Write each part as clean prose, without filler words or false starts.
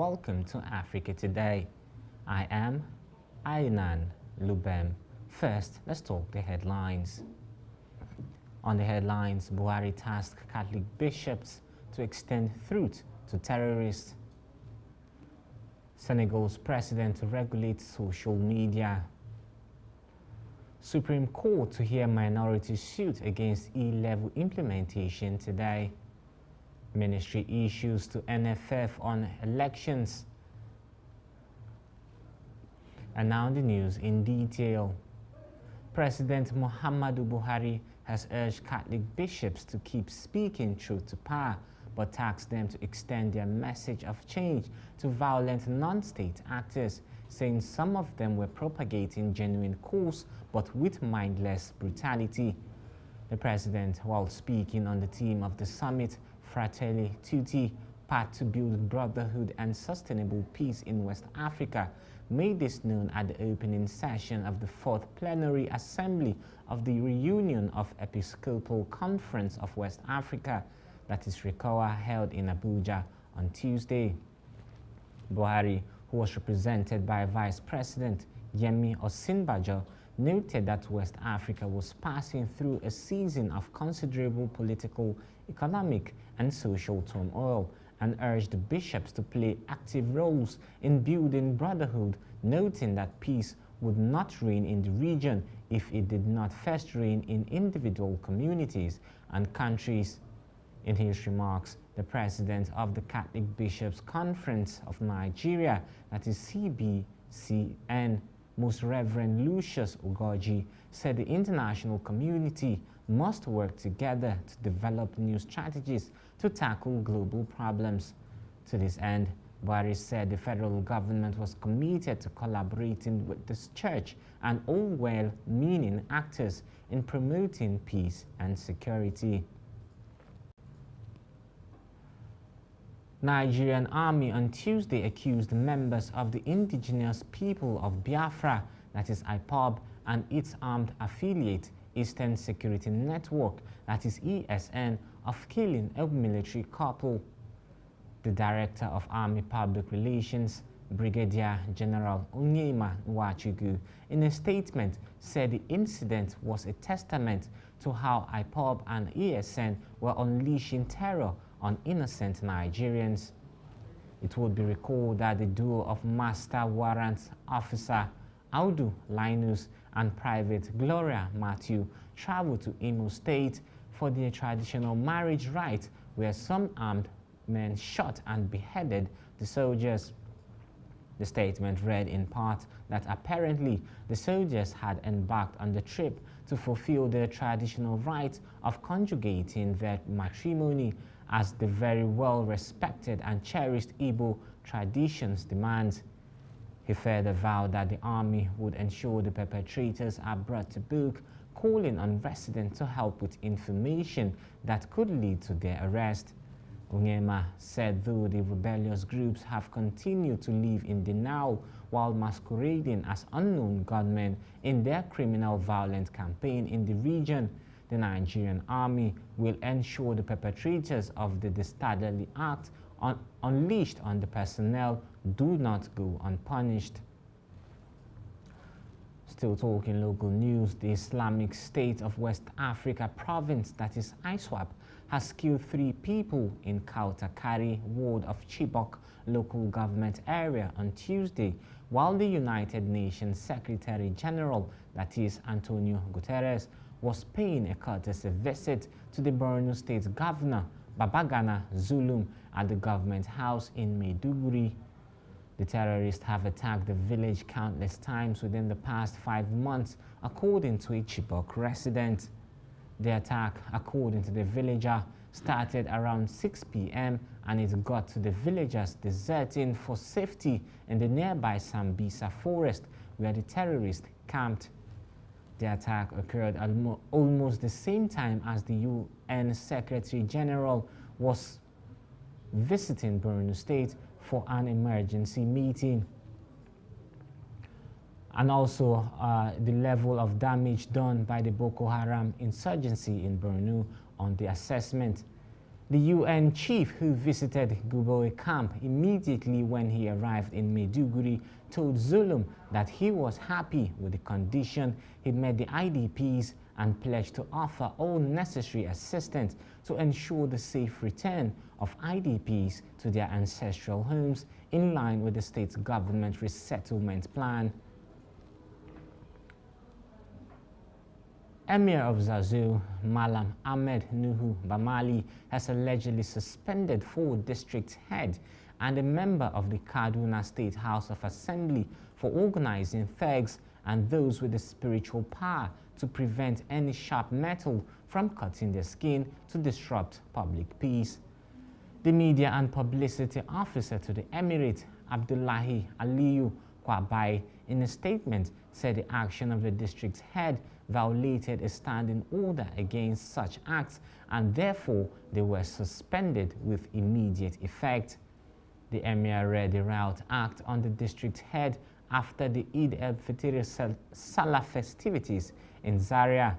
welcome to Africa Today. I am Ainan Lubem. First, let's talk the headlines. On the headlines, Buhari tasked Catholic bishops to extend truth to terrorists. Senegal's president to regulate social media. Supreme Court to hear minority suit against E-level implementation today. Ministry issues to NFF on elections. And now the news in detail. President Muhammadu Buhari has urged Catholic bishops to keep speaking truth to power, but tasked them to extend their message of change to violent non-state actors, saying some of them were propagating genuine cause but with mindless brutality. The president, while speaking on the theme of the summit, Fratelli Tutti, Path to Build Brotherhood and Sustainable Peace in West Africa, made this known at the opening session of the 4th Plenary Assembly of the Reunion of Episcopal Conference of West Africa, that is RECOA, held in Abuja on Tuesday. Buhari, who was represented by Vice President Yemi Osinbajo, noted that West Africa was passing through a season of considerable political, economic, and social turmoil, and urged the bishops to play active roles in building brotherhood, noting that peace would not reign in the region if it did not first reign in individual communities and countries. In his remarks, the president of the Catholic Bishops' Conference of Nigeria, that is CBCN, Most Reverend Lucius Ugoji, said the international community must work together to develop new strategies to tackle global problems. To this end, Buhari said the federal government was committed to collaborating with the church and all well-meaning actors in promoting peace and security. Nigerian army on Tuesday accused members of the indigenous people of Biafra, that is IPOB, and its armed affiliate, Eastern Security Network, that is ESN, of killing a military couple. The Director of Army Public Relations, Brigadier General Onyema Nwachukwu, in a statement said the incident was a testament to how IPOB and ESN were unleashing terror on innocent Nigerians. It would be recalled that the duo of Master Warrant Officer Audu Linus and Private Gloria Matthew traveled to Imo State for their traditional marriage rite, where some armed men shot and beheaded the soldiers. The statement read in part that apparently the soldiers had embarked on the trip to fulfill their traditional rite of conjugating their matrimony, as the very well-respected and cherished Igbo traditions demands. He further vowed that the army would ensure the perpetrators are brought to book, calling on residents to help with information that could lead to their arrest. Onyema said though the rebellious groups have continued to live in denial while masquerading as unknown gunmen in their criminal violent campaign in the region, the Nigerian army will ensure the perpetrators of the dastardly act unleashed on the personnel do not go unpunished. Still talking local news, the Islamic State of West Africa province, that is ISWAP, has killed 3 people in Kautakari ward of Chibok local government area on Tuesday, while the United Nations Secretary General, that is Antonio Guterres, was paying a courtesy visit to the Borno State Governor, Babagana Zulum, at the government house in Maiduguri. The terrorists have attacked the village countless times within the past 5 months, according to a Chibok resident. The attack, according to the villager, started around 6 p.m. and it got to the villagers deserting for safety in the nearby Sambisa forest, where the terrorists camped. The attack occurred almost the same time as the UN Secretary General was visiting Borno State for an emergency meeting. And also the level of damage done by the Boko Haram insurgency in Borno on the assessment. The UN chief who visited Guboe camp immediately when he arrived in Maiduguri told Zulum that he was happy with the condition he met the IDPs and pledged to offer all necessary assistance to ensure the safe return of IDPs to their ancestral homes in line with the state's government resettlement plan. Emir of Zazzau, Malam Ahmed Nuhu Bamali, has allegedly suspended 4 district heads and a member of the Kaduna State House of Assembly for organizing thugs and those with the spiritual power to prevent any sharp metal from cutting their skin to disrupt public peace. The media and publicity officer to the Emirate, Abdullahi Aliyu Kwabai, in a statement said the action of the district head violated a standing order against such acts and therefore they were suspended with immediate effect. The Emir read the Riot Act on the district head after the Eid al-Fitr Salah festivities in Zaria.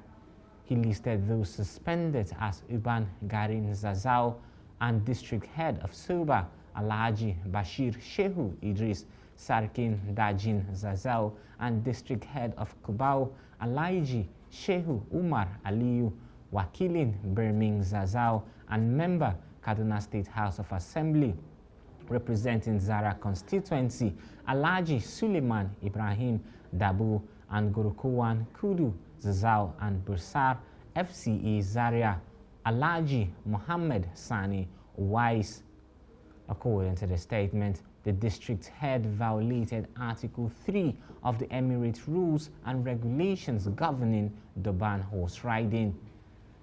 He listed those suspended as Uban Garin Zazzau and district head of Soba, Alhaji Bashir Shehu Idris Sarkin Dajin Zazzau, and district head of Kubau, Alhaji Shehu Umar Aliyu, Wakilin Birming Zazzau, and member Kaduna State House of Assembly representing Zara constituency, Alhaji Suleiman Ibrahim Dabu, and Gurukuwan Kudu Zazzau, and Bursar FCE Zaria, Alhaji Muhammad Sani Wais. According to the statement, the district head violated Article 3 of the Emirate Rules and Regulations governing Durban horse riding.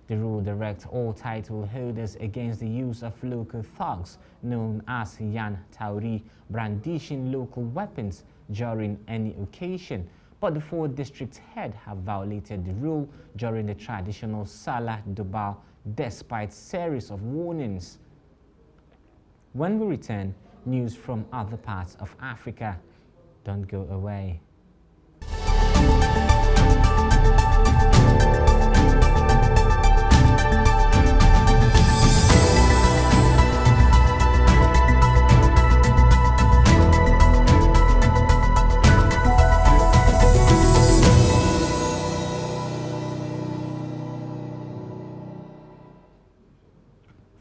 The rule directs all title holders against the use of local thugs known as Yan Tauri brandishing local weapons during any occasion, but the 4 district heads have violated the rule during the traditional Salah Durbar despite series of warnings. When we return, news from other parts of Africa. Don't go away.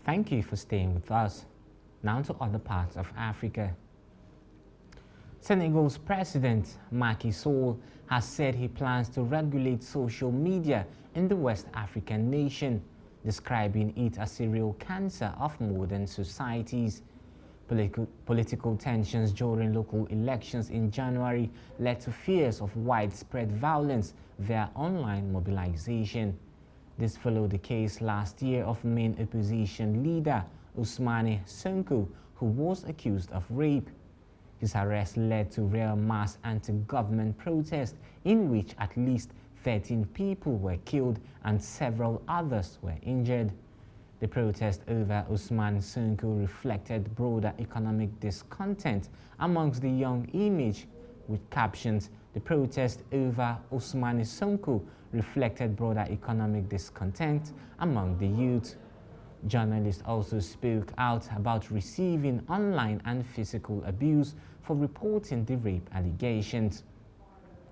Thank you for staying with us. Now to other parts of Africa. Senegal's President Macky Sall has said he plans to regulate social media in the West African nation, describing it as a real cancer of modern societies. Political tensions during local elections in January led to fears of widespread violence via online mobilization. This followed the case last year of main opposition leader Ousmane Sonko, who was accused of rape. His arrest led to real mass anti-government protests in which at least 13 people were killed and several others were injured. The protest over Ousmane Sonko reflected broader economic discontent amongst the young image, with captions, "The protest over Ousmane Sonko reflected broader economic discontent among the youth." Journalists also spoke out about receiving online and physical abuse for reporting the rape allegations.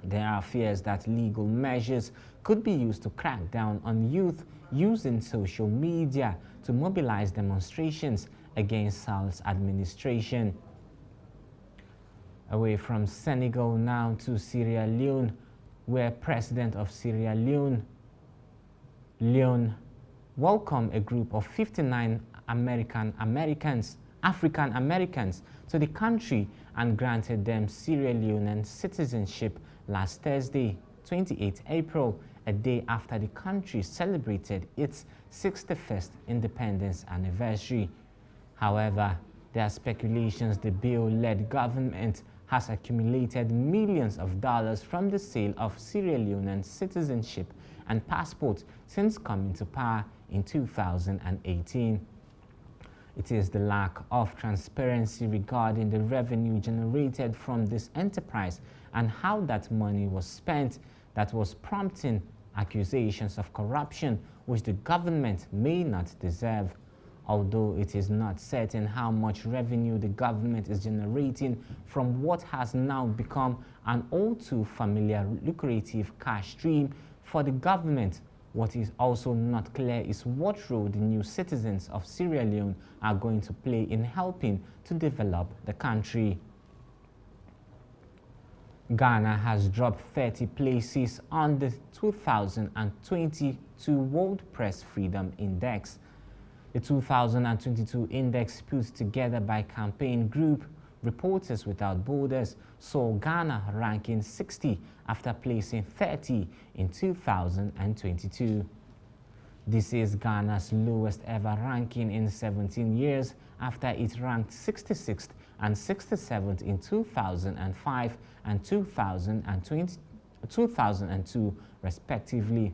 There are fears that legal measures could be used to crack down on youth using social media to mobilize demonstrations against Sall's administration. Away from Senegal now to Sierra Leone, where President of Sierra Leone welcomed a group of 59 African Americans to the country and granted them Sierra Leonean citizenship last Thursday, 28 April, a day after the country celebrated its 61st independence anniversary. However, there are speculations the bill-led government has accumulated millions of dollars from the sale of Sierra Leonean citizenship and passports since coming to power in 2018. It is the lack of transparency regarding the revenue generated from this enterprise and how that money was spent that was prompting accusations of corruption which the government may not deserve. although it is not certain how much revenue the government is generating from what has now become an all too familiar lucrative cash stream for the government. What is also not clear is what role the new citizens of Sierra Leone are going to play in helping to develop the country. Ghana has dropped 30 places on the 2022 World Press Freedom Index. The 2022 index put together by campaign group Reporters Without Borders saw Ghana ranking 60 after placing 30 in 2022. This is Ghana's lowest ever ranking in 17 years after it ranked 66th and 67th in 2005 and 2002 respectively.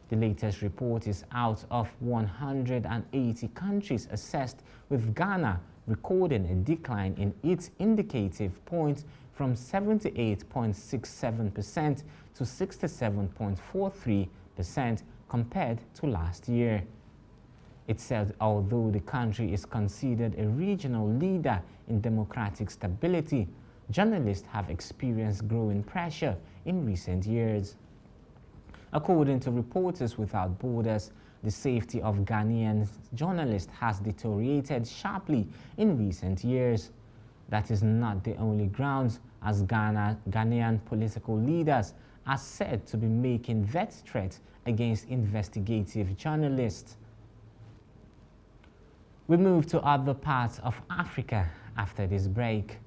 The latest report is out of 180 countries assessed, with Ghana recording a decline in its indicative points from 78.67% to 67.43% compared to last year. It said although the country is considered a regional leader in democratic stability, journalists have experienced growing pressure in recent years. According to Reporters Without Borders, the safety of Ghanaian journalists has deteriorated sharply in recent years. That is not the only grounds, as Ghanaian political leaders are said to be making death threats against investigative journalists. We move to other parts of Africa after this break.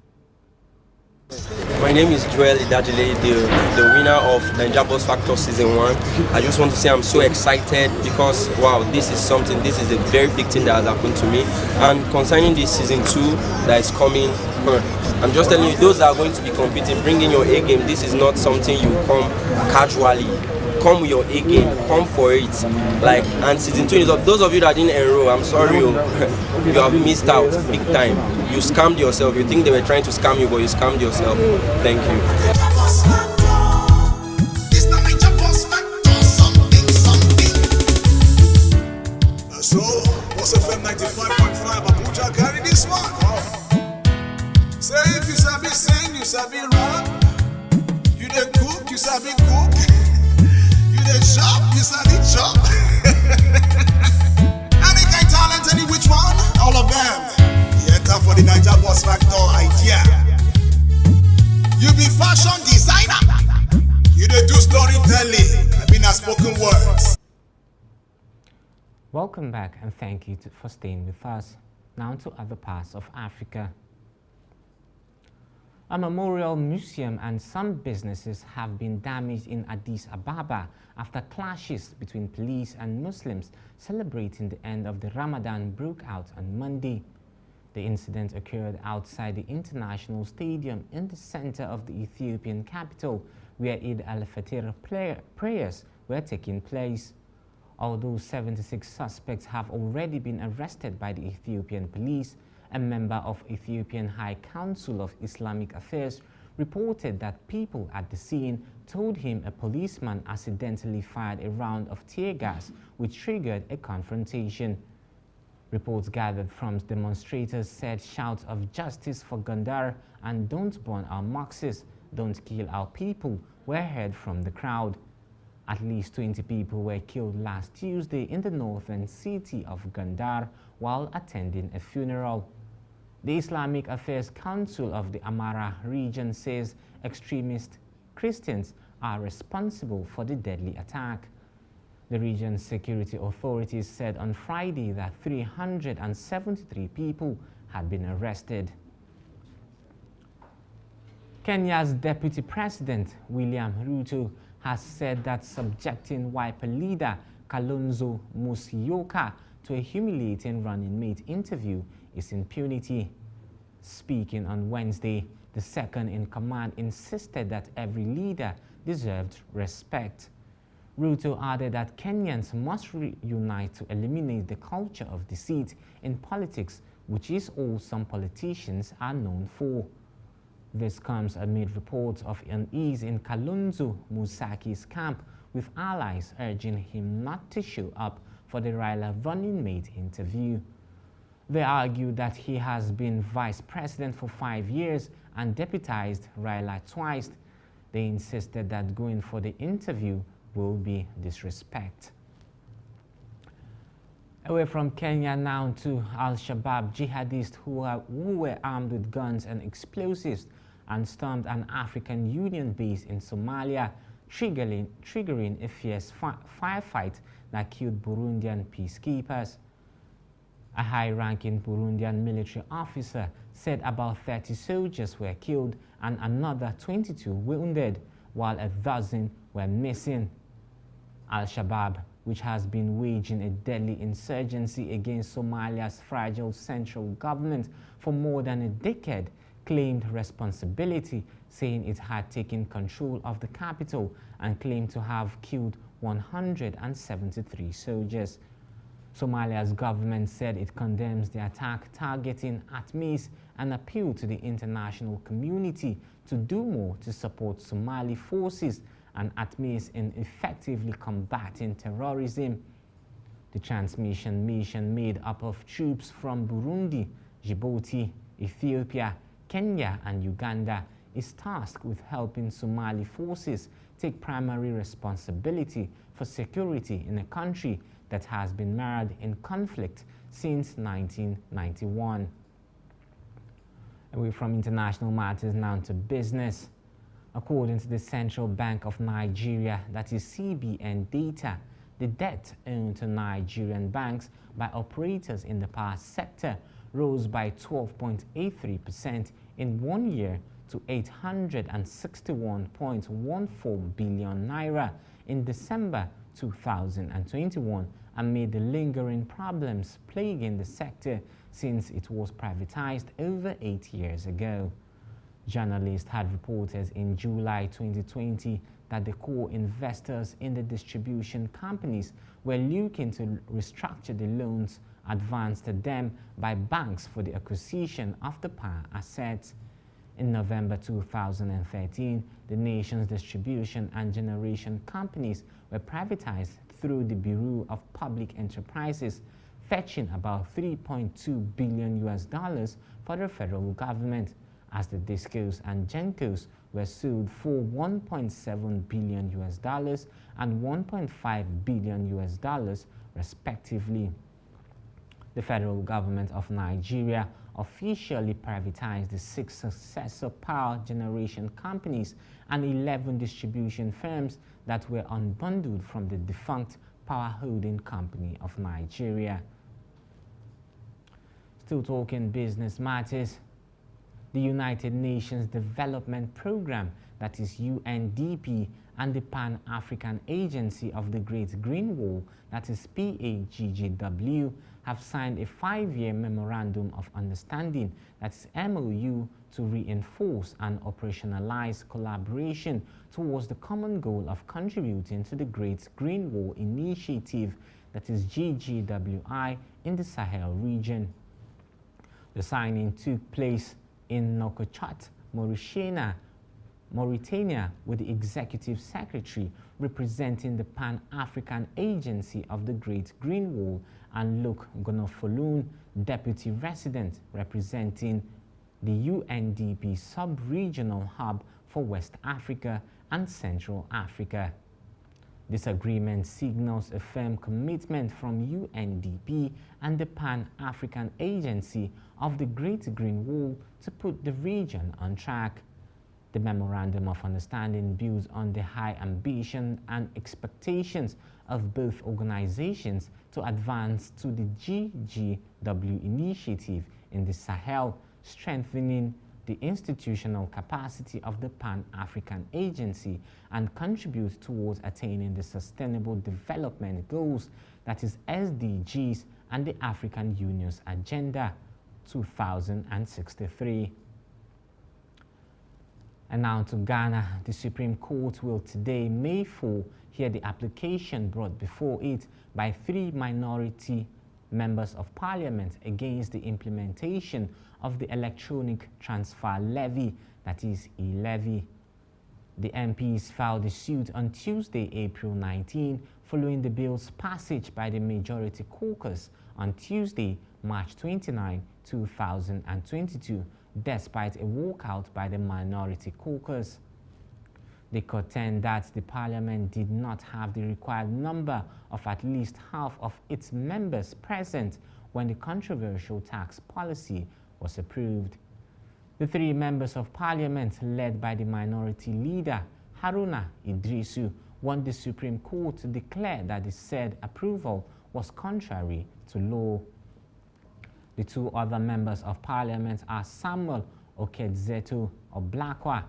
My name is Joel Idajile, the winner of Naija Boss Factor Season 1. I just want to say I'm so excited because, wow, this is a very big thing that has happened to me. And concerning this Season 2 that is coming, I'm just telling you, those that are going to be competing, bring in your A game. This is not something you come casually. Come with your A game, come for it. And Season 2 is up. Those of you that didn't enroll, I'm sorry, you have missed out big time. You scammed yourself. You think they were trying to scam you, but you scammed yourself. Thank you. So, what's FM 95.5? Abuja carry this one. Say if you sabi sing, you sabi rap. You dey cook, you sabi cook. You dey shop, you sabi chop. Any kind talent, any which one? All of them. For the Naija Boss Factor idea. You be fashion designer. You dey do storytelling. I mean, spoken words. Welcome back and thank you for staying with us. Now to other parts of Africa. A memorial museum and some businesses have been damaged in Addis Ababa after clashes between police and Muslims celebrating the end of the Ramadan broke out on Monday. The incident occurred outside the International Stadium in the center of the Ethiopian capital, where Eid al-Fitr prayers were taking place. Although 76 suspects have already been arrested by the Ethiopian police, a member of Ethiopian High Council of Islamic Affairs reported that people at the scene told him a policeman accidentally fired a round of tear gas, which triggered a confrontation. Reports gathered from demonstrators said shouts of "Justice for Gondar" and "Don't burn our mosques, don't kill our people" were heard from the crowd. At least 20 people were killed last Tuesday in the northern city of Gondar while attending a funeral. The Islamic Affairs Council of the Amara region says extremist Christians are responsible for the deadly attack. The region's security authorities said on Friday that 373 people had been arrested. Kenya's Deputy President William Ruto has said that subjecting Wiper leader Kalonzo Musyoka to a humiliating running mate interview is impunity. Speaking on Wednesday, the second in command insisted that every leader deserved respect. Ruto added that Kenyans must reunite to eliminate the culture of deceit in politics, which is all some politicians are known for. This comes amid reports of unease in Kalonzo Musyoka's camp, with allies urging him not to show up for the Raila running mate interview. They argued that he has been vice president for 5 years and deputized Raila twice. They insisted that going for the interview will be disrespect. Away from Kenya now to Al-Shabaab jihadists who were armed with guns and explosives and stormed an African Union base in Somalia, triggering a fierce firefight that killed Burundian peacekeepers. A high-ranking Burundian military officer said about 30 soldiers were killed and another 22 wounded, while a dozen were missing. Al-Shabaab, which has been waging a deadly insurgency against Somalia's fragile central government for more than a decade, claimed responsibility, saying it had taken control of the capital and claimed to have killed 173 soldiers. Somalia's government said it condemns the attack targeting ATMIS and appealed to the international community to do more to support Somali forces and ATMIS in effectively combating terrorism. The transmission mission, made up of troops from Burundi, Djibouti, Ethiopia, Kenya and Uganda, is tasked with helping Somali forces take primary responsibility for security in a country that has been mired in conflict since 1991. Away from international matters now to business. According to the Central Bank of Nigeria, that is CBN data, the debt owed to Nigerian banks by operators in the power sector rose by 12.83% in 1 year to 861.14 billion naira in December 2021, amid the lingering problems plaguing the sector since it was privatized over 8 years ago. Journalists had reported in July 2020 that the core investors in the distribution companies were looking to restructure the loans advanced to them by banks for the acquisition of the power assets. In November 2013, the nation's distribution and generation companies were privatized through the Bureau of Public Enterprises, fetching about $3.2 billion for the federal government, as the DISCOs and GENCOs were sold for $1.7 billion and $1.5 billion respectively. The federal government of Nigeria officially privatized the 6 successor power generation companies and 11 distribution firms that were unbundled from the defunct Power Holding Company of Nigeria. Still talking business matters, the United Nations Development Programme, that is UNDP, and the Pan-African Agency of the Great Green Wall, that is PAGGW, have signed a 5-year Memorandum of Understanding, that is MOU, to reinforce and operationalize collaboration towards the common goal of contributing to the Great Green Wall Initiative, that is GGWI, in the Sahel region. The signing took place in Nouakchott, Mauritania, with the Executive Secretary representing the Pan-African Agency of the Great Green Wall and Luke Gonofoloun, Deputy Resident representing the UNDP Sub-Regional Hub for West Africa and Central Africa. This agreement signals a firm commitment from UNDP and the Pan-African Agency of the Great Green Wall to put the region on track. The Memorandum of Understanding builds on the high ambition and expectations of both organizations to advance to the GGW initiative in the Sahel, strengthening the institutional capacity of the Pan-African Agency and contribute towards attaining the Sustainable Development Goals, that is SDGs, and the African Union's Agenda 2063. And now to Ghana, the Supreme Court will today, May 4, hear the application brought before it by 3 minority members of parliament against the implementation of the electronic transfer levy, that is e-levy. The MPs filed the suit on Tuesday, April 19, following the bill's passage by the Majority Caucus on Tuesday March 29, 2022, despite a walkout by the minority caucus. They contend that the parliament did not have the required number of at least half of its members present when the controversial tax policy was approved. The three members of parliament, led by the minority leader, Haruna Idrisu, want the Supreme Court to declare that the said approval was contrary to law. The two other members of parliament are Samuel Okedzeto of Blakwa,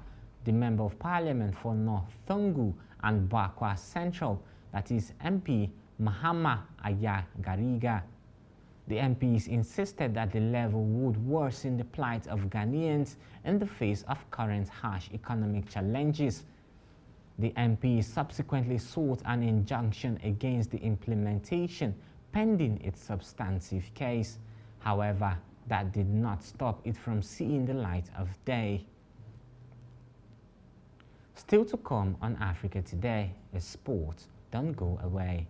the member of parliament for North Thungu and Bakwa Central, that is MP Mahama Aya Gariga. The MPs insisted that the level would worsen the plight of Ghanaians in the face of current harsh economic challenges. The MPs subsequently sought an injunction against the implementation pending its substantive case. However, that did not stop it from seeing the light of day. Still to come on Africa Today is sport. Don't go away.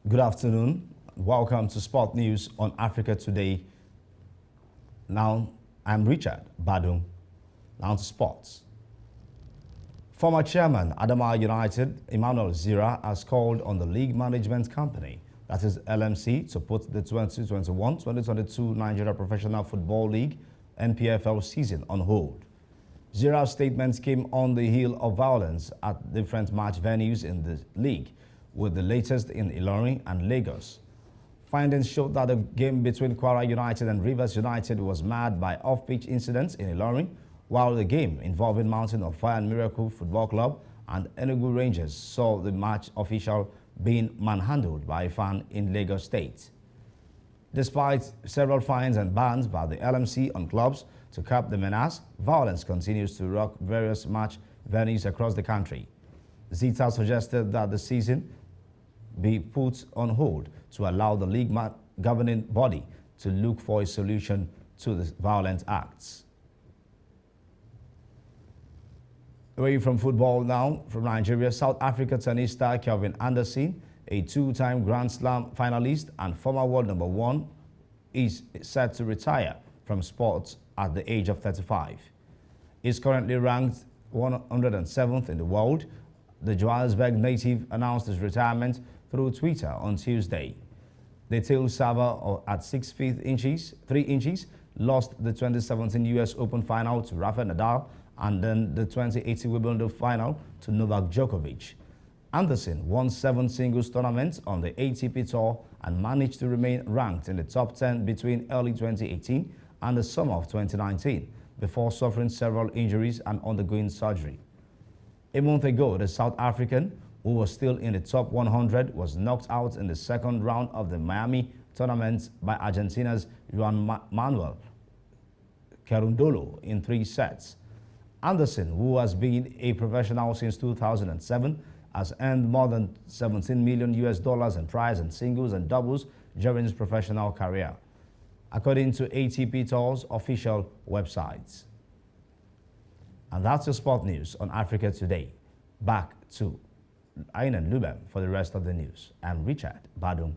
Good afternoon. Welcome to Sport News on Africa Today. Now, I'm Richard Badung. Now to sports. Former chairman Adamawa United, Emmanuel Zira, has called on the league management company, that is LMC, to put the 2021-2022 Nigeria Professional Football League NPFL season on hold. Zira's statements came on the heel of violence at different match venues in the league, with the latest in Ilorin and Lagos. Findings showed that the game between Kwara United and Rivers United was marred by off-pitch incidents in Ilorin, while the game involving Mountain of Fire and Miracle Football Club and Enugu Rangers saw the match official being manhandled by a fan in Lagos State. Despite several fines and bans by the LMC on clubs to curb the menace, violence continues to rock various match venues across the country. Zita suggested that the season be put on hold to allow the league governing body to look for a solution to the violent acts. Away from football now, from Nigeria, South Africa tennis star Kelvin Anderson, a two-time Grand Slam finalist and former world number 1, is set to retire from sports at the age of 35. He's currently ranked 107th in the world. The Johannesburg native announced his retirement through Twitter on Tuesday. The tail server at 6 feet 3 inches lost the 2017 US Open final to Rafael Nadal and then the 2018 Wimbledon final to Novak Djokovic. Anderson won 7 singles tournaments on the ATP Tour and managed to remain ranked in the top 10 between early 2018 and the summer of 2019 before suffering several injuries and undergoing surgery. A month ago, the South African, who was still in the top 100, was knocked out in the second round of the Miami tournament by Argentina's Juan Manuel Quirindolo in 3 sets. Anderson, who has been a professional since 2007, has earned more than $17 million in prize and singles and doubles during his professional career, according to ATP Tour's official websites. And that's your sport news on Africa Today. Back to Ainan Lubem for the rest of the news. I'm Richard Badum.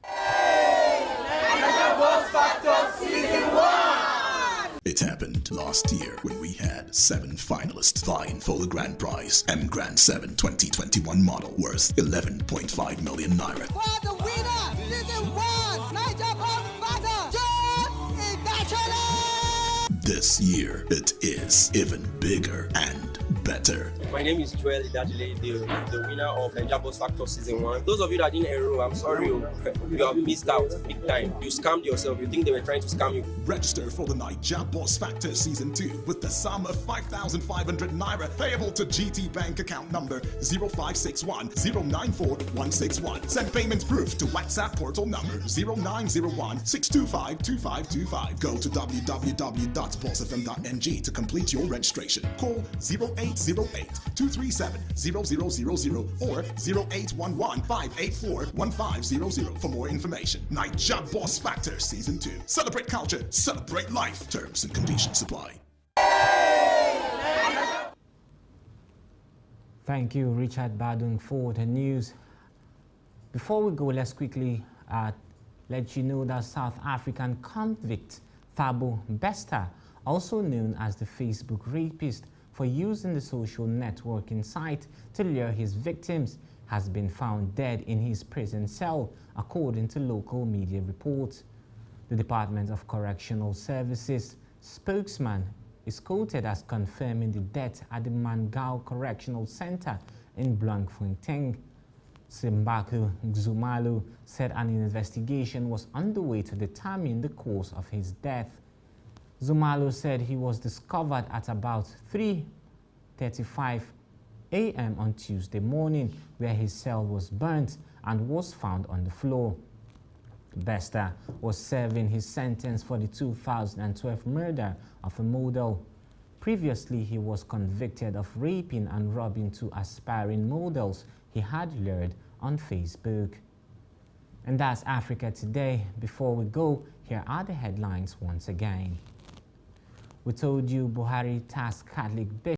Hey! Nigeria Boss Factor Season 1! It happened last year when we had 7 finalists vying for the grand prize, M Grand 7 2021 model worth 11.5 million naira. For the winner, season 1, Niger Boss Factor, John Ibachole! This year, it is even bigger and better. My name is Joel Idajile, the winner of Naija Boss Factor Season 1. Those of you that didn't enroll, I'm sorry, you have missed out big time. You scammed yourself. You think they were trying to scam you. Register for the Naija Boss Factor Season 2 with the sum of 5,500 naira payable to GT Bank account number 0561 094 161. Send payment proof to WhatsApp portal number 0901 625 2525. Go to www.bossfm.ng to complete your registration. Call 0808 237 0000 or 0811 584 1500 for more information. Naija Boss Factor Season 2. Celebrate culture, celebrate life. Terms and conditions apply. Thank you, Richard Badung, for the news. Before we go, let's quickly let you know that South African convict Thabo Bester, also known as the Facebook rapist, for using the social networking site to lure his victims, has been found dead in his prison cell, according to local media reports. The Department of Correctional Services spokesman is quoted as confirming the death at the Mangau Correctional Center in Bloemfontein. Simbaku Zumalo said an investigation was underway to determine the cause of his death. Zumalo said he was discovered at about 3:35 a.m. on Tuesday morning, where his cell was burnt and was found on the floor. Bester was serving his sentence for the 2012 murder of a model. Previously, he was convicted of raping and robbing 2 aspiring models he had lured on Facebook. And that's Africa Today. Before we go, here are the headlines once again. We told you Buhari tasked Catholic bishops